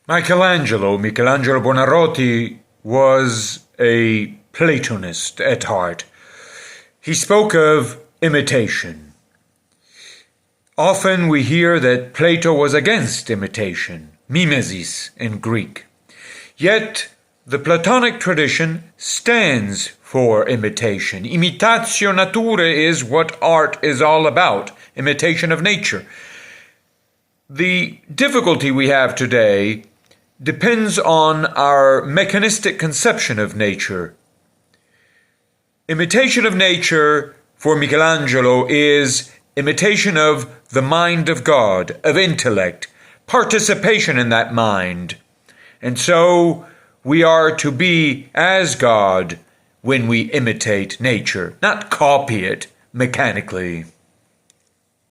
Michelangelo Buonarroti, was a Platonist at heart. He spoke of imitation. Often we hear that Plato was against imitation, mimesis in Greek. Yet the Platonic tradition stands for imitation. Imitatio naturae is what art is all about, imitation of nature. The difficulty we have today depends on our mechanistic conception of nature. Imitation of nature for Michelangelo is imitation of the mind of God, of intellect, participation in that mind. And so we are to be as God when we imitate nature, not copy it mechanically.